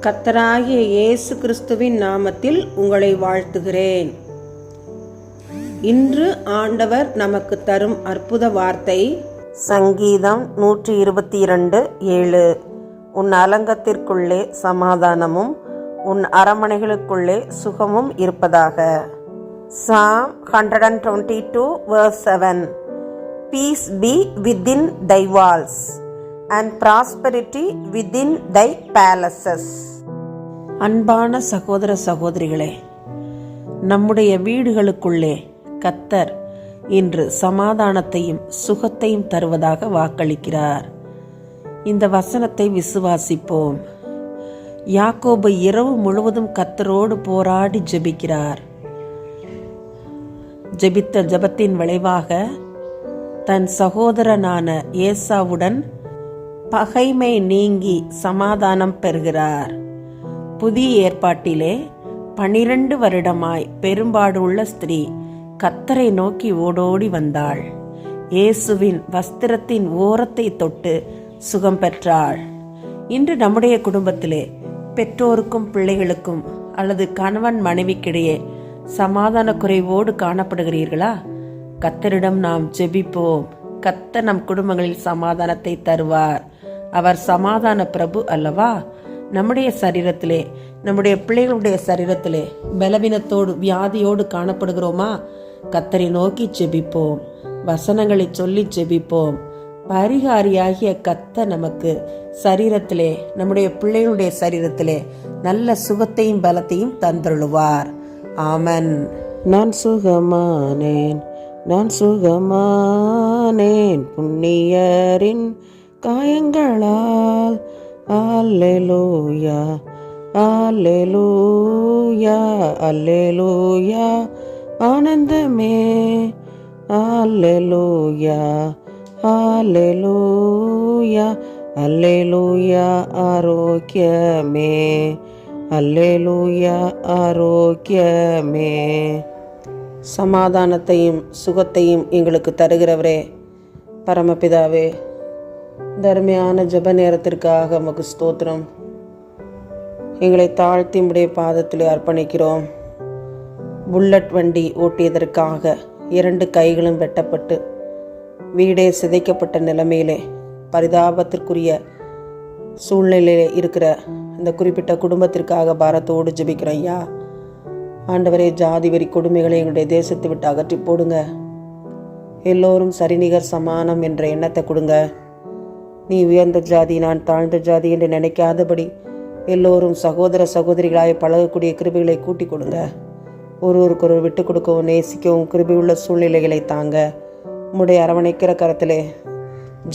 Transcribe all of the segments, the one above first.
கர்த்தராகிய இயேசு கிறிஸ்துவின் நாமத்தில் உங்களை வாழ்த்துகிறேன். இன்று ஆண்டவர் நமக்கு தரும் அற்புத வார்த்தை சங்கீதம் 122:7. உன் அலங்கத்திற்குள்ளே சமாதானமும் உன் அரமனைகளுக்குள்ளே சுகமும் இருப்பதாக. Psalm 122:7. Peace be within thy walls and prosperity within thy palaces. அன்பான சகோதர சகோதரிகளே, நம்முடைய வீடுகளுக்குள்ளே கர்த்தர் இன்று சமாதானத்தையும் சுகத்தையும் தருவதாக வாக்களிக்கிறார். இந்த வசனத்தை விசுவாசிப்போம். யாக்கோபு இரவு முழுவதும் கர்த்தரோடு போராடி ஜெபிக்கிறார். ஜெபித்த ஜெபத்தின் விளைவாக தன் சகோதரனான ஏசாவுடன் பகைமை நீங்கி சமாதானம் பெறுகிறார். புதிய ஏற்பாட்டிலே 12 வருடமாய் பெரும்பாடுள்ள ஸ்திரீ கர்த்தரை நோக்கி ஓடோடி வந்தாள். இயேசுவின் வஸ்திரத்தின் ஓரத்தை தொட்டு சுகம் பெற்றாள். இன்று நம்முடைய குடும்பத்திலே பெற்றோருக்கும் பிள்ளைகளுக்கும் அல்லது கணவன் மனைவிக்கிடையே சமாதான குறைவோடு காணப்படுகிறீர்களா? கர்த்தரிடம் நாம் ஜெபிப்போம். கர்த்தர் நம் குடும்பங்களில் சமாதானத்தை தருவார். அவர் சமாதான பிரபு அல்லவா? நம்முடைய சரீரத்திலே, நம்முடைய பிள்ளைகளுடைய சரீரத்திலே பலவீனத்தோடு வியாதியோடு காணப்படுகிறோமா? கர்த்தரை நோக்கி ஜெபிப்போம். வசனங்களை சொல்லி ஜெபிப்போம். பரிகாரியாகிய கர்த்தர் நமக்கு சரீரத்திலே, நம்முடைய பிள்ளைகளுடைய சரீரத்திலே நல்ல சுகத்தையும் பலத்தையும் தந்தருளுவார். ஆமென். நான் சுகமானேன், நான் சுகமானேன் புண்ணியரின் காயங்களால். அல்லேலூயா, அல்லேலூயா, அல்லேலூயா, ஆனந்தமே. அல்லேலூயா, அல்லேலூயா, அல்லேலூயா, ஆரோக்கியமே. அல்லேலூயா, ஆரோக்கியமே. சமாதானத்தையும் சுகத்தையும் எங்களுக்கு தருகிறவரே, பரமபிதாவே, தர்மையான ஜெப நேரத்திற்காக உமக்கு ஸ்தோத்திரம். எங்களை தாழ்த்தி உம்முடைய பாதத்திலே அர்ப்பணிக்கிறோம். புல்லட் வண்டி ஓட்டியதற்காக 2 கைகளும் வெட்டப்பட்டு வீடே சிதைக்கப்பட்ட நிலைமையிலே பரிதாபத்திற்குரிய சூழ்நிலையிலே இருக்கிற இந்த குறிப்பிட்ட குடும்பத்திற்காக பாரத்தோடு ஜெபிக்கிறோம். ஐயா ஆண்டவரே, ஜாதி வரி கொடுமைகளை எங்களுடைய தேசத்தை விட்டு அகற்றி போடுங்க. எல்லோரும் சரிநிகர் சமானம் என்ற எண்ணத்தை கொடுங்க. நீ உயர்ந்த ஜாதி, நான் தாழ்ந்த ஜாதி என்று நினைக்காதபடி எல்லோரும் சகோதர சகோதரிகளாய் பழகக்கூடிய கிருபைகளை கூட்டி கொடுங்க. ஒருவருக்கொருவர் விட்டு கொடுக்கவும் நேசிக்கவும் கிருபையுள்ள சூழ்நிலைகளை தாங்க. உம்முடைய அரவணைக்கிற கரத்திலே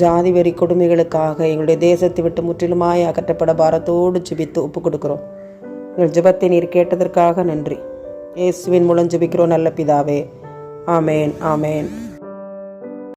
ஜாதி வரி கொடுமைகளுக்காக எங்களுடைய தேசத்தை விட்டு முற்றிலுமாய் அகற்றப்பட பாரத்தோடு ஜெபித்து ஒப்பு கொடுக்கிறோம். எங்கள் ஜெபத்தை நீர் கேட்டதற்காக நன்றி. இயேசுவின் மூலம் ஜெபிக்கிறோம் நல்ல பிதாவே. ஆமேன், ஆமேன்.